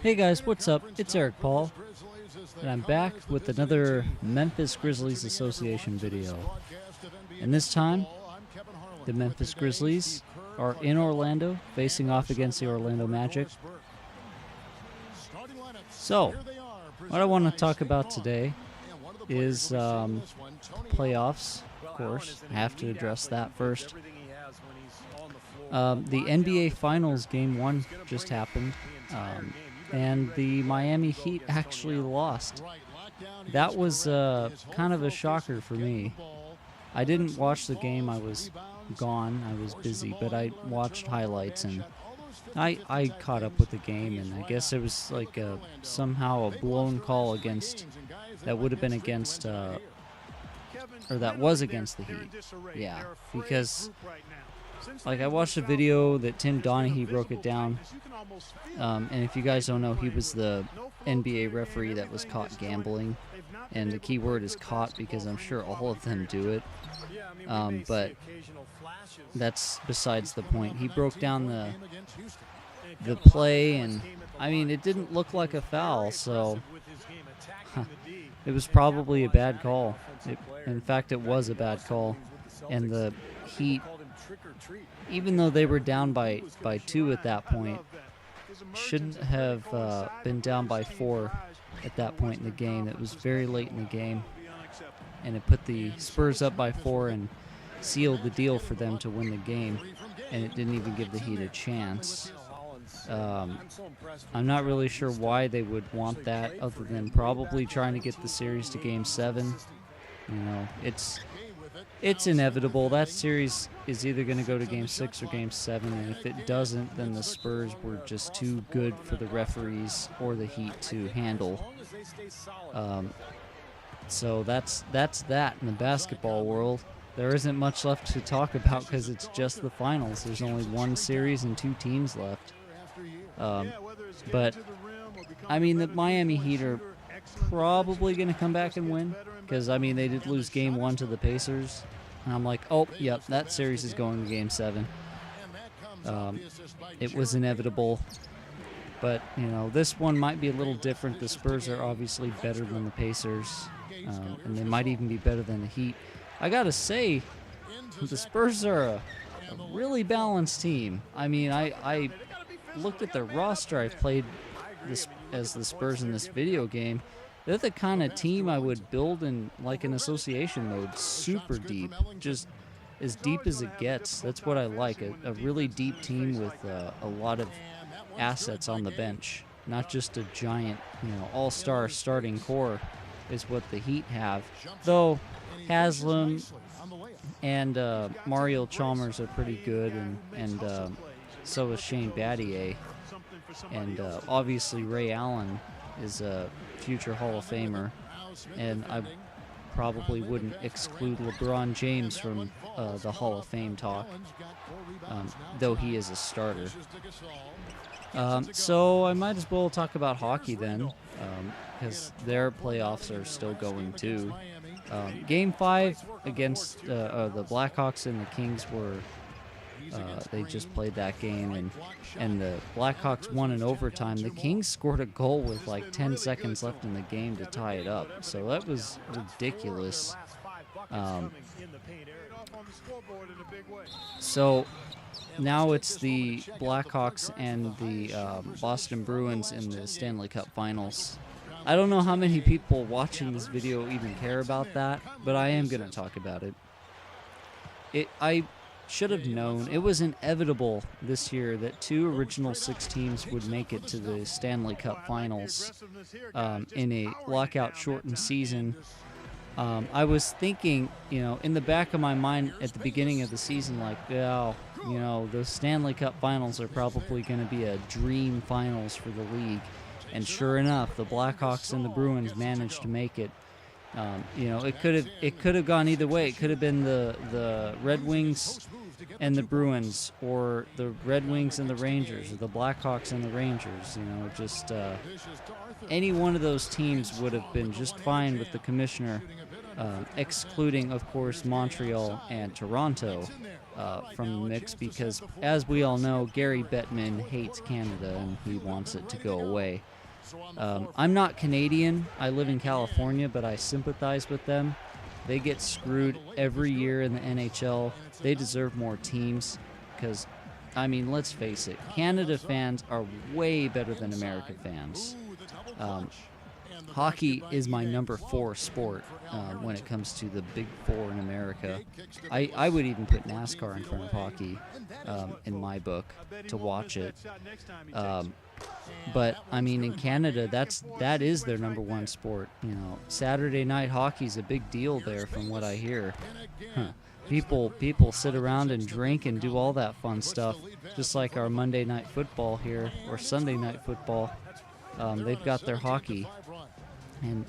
Hey guys, what's up? It's Eric Paul, and I'm back with another Memphis Grizzlies Association video. And this time, the Memphis Grizzlies are in Orlando, facing off against the Orlando Magic. So, what I want to talk about today is playoffs, of course. I have to address that first. The NBA Finals Game 1 just happened. And the Miami Heat actually lost. That was kind of a shocker for me. I didn't watch the game. I was gone. I was busy, but I watched highlights, and I caught up with the game, and I guess it was like somehow a blown call against, that would have been against, or that was against the Heat. Yeah, because like I watched a video that Tim Donaghy broke it down, and if you guys don't know, he was the NBA referee that was caught gambling, and the key word is caught because I'm sure all of them do it, but that's besides the point. He broke down the play, and I mean, it didn't look like a foul, so it was probably a bad call. In fact, it was a bad call, and the Heat, even though they were down by 2 at that point, shouldn't have been down by 4 at that point in the game. It was very late in the game, and it put the Spurs up by 4 and sealed the deal for them to win the game, and it didn't even give the Heat a chance. I'm not really sure why they would want that, other than probably trying to get the series to Game 7. You know, it's inevitable. That series is either going to go to Game 6 or Game 7, and if it doesn't, then the Spurs were just too good for the referees or the Heat to handle. So that's that in the basketball world. There isn't much left to talk about because it's just the finals. There's only one series and 2 teams left. But, I mean, the Miami Heat are probably going to come back and win, because, I mean, they did lose Game 1 to the Pacers, and I'm like, oh, yep, that series is going to Game 7. It was inevitable, but, you know, this one might be a little different. The Spurs are obviously better than the Pacers, and they might even be better than the Heat. I gotta say, the Spurs are a really balanced team. I mean, I looked at their roster. I've played this as the Spurs in this video game. They're the kind of team I would build in like an association mode, super deep, just as deep as it gets. That's what I like, a really deep team with a lot of assets on the bench, not just a giant, all-star starting core is what the Heat have. Though Haslam and Mario Chalmers are pretty good, and so is Shane Battier, and obviously Ray Allen is a future Hall of Famer, and I probably wouldn't exclude LeBron James from the Hall of Fame talk, though he is a starter. So I might as well talk about hockey then, because their playoffs are still going too. Game 5 against the Blackhawks and the Kings were, they just played that game, and the Blackhawks won in overtime. The Kings scored a goal with like 10 seconds left in the game to tie it up, so that was ridiculous. So now it's the Blackhawks and the Boston Bruins in the Stanley Cup Finals. I don't know how many people watching this video even care about that, but I am going to talk about it. I should have known. It was inevitable this year that 2 original 6 teams would make it to the Stanley Cup Finals in a lockout-shortened season. I was thinking, in the back of my mind at the beginning of the season, like, oh, the Stanley Cup Finals are probably going to be a dream finals for the league. And sure enough, the Blackhawks and the Bruins managed to make it. It could have gone either way. It could have been the Red Wings and the Bruins, or the Red Wings and the Rangers, or the Blackhawks and the Rangers. Any one of those teams would have been just fine with the commissioner excluding, of course, Montreal and Toronto from the mix because, as we all know, Gary Bettman hates Canada and he wants it to go away. I'm not Canadian. I live in California, but I sympathize with them. They get screwed every year in the NHL. They deserve more teams because, I mean, let's face it, Canada fans are way better than American fans. Hockey is my number 4 sport when it comes to the big 4 in America. I would even put NASCAR in front of hockey in my book to watch it. But I mean, in Canada, that is their number 1 sport. You know, Saturday night hockey is a big deal there, from what I hear. People sit around and drink and do all that fun stuff, just like our Monday night football here or Sunday night football. They've got their hockey, and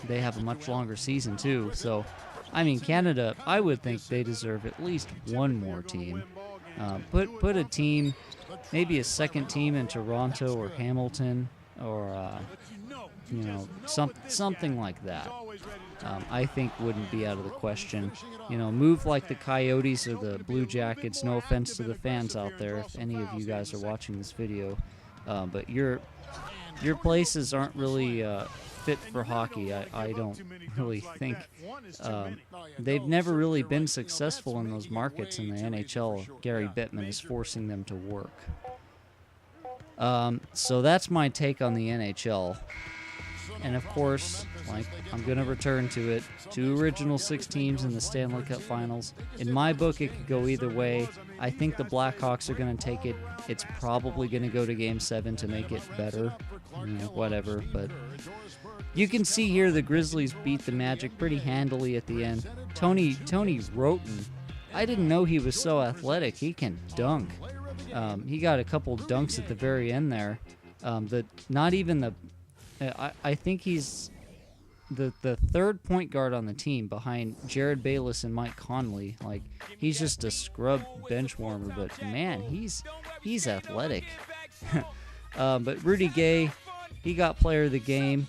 they have a much longer season too. So, I mean, Canada, I would think they deserve at least one more team. Put a team, maybe a second team in Toronto or Hamilton, or you know, something like that. I think wouldn't be out of the question. You know, move like the Coyotes or the Blue Jackets. No offense to the fans out there, if any of you guys are watching this video, but your places aren't really fit for hockey. I don't really think they've never really been successful in those markets in the NHL. Gary Bettman is forcing them to work. So that's my take on the NHL. And of course, like, I'm going to return to it, 2 original 6 teams in the Stanley Cup Finals. In my book, it could go either way. I think the Blackhawks are going to take it. It's probably going to go to Game 7 to make it better. You know, whatever. But you can see here the Grizzlies beat the Magic pretty handily at the end. Tony Roten, I didn't know he was so athletic. He can dunk. He got a couple dunks at the very end there. I think he's the 3rd point guard on the team behind Jared Bayless and Mike Conley. Like, he's just a scrub bench warmer, but man, he's athletic. But Rudy Gay, he got player of the game.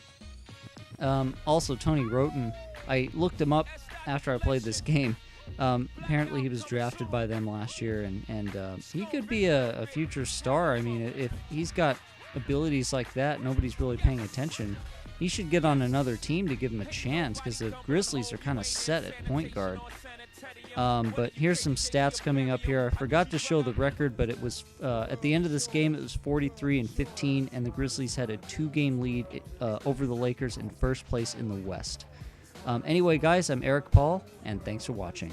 Also, Tony Roten, I looked him up after I played this game. Apparently he was drafted by them last year, and he could be a future star. I mean, if he's got abilities like that, nobody's really paying attention. He should get on another team to give him a chance, because the Grizzlies are kind of set at point guard. But here's some stats coming up here. I forgot to show the record, but it was at the end of this game, it was 43-15, and the Grizzlies had a 2-game lead over the Lakers in first place in the West. Anyway, guys, I'm Eric Paul, and thanks for watching.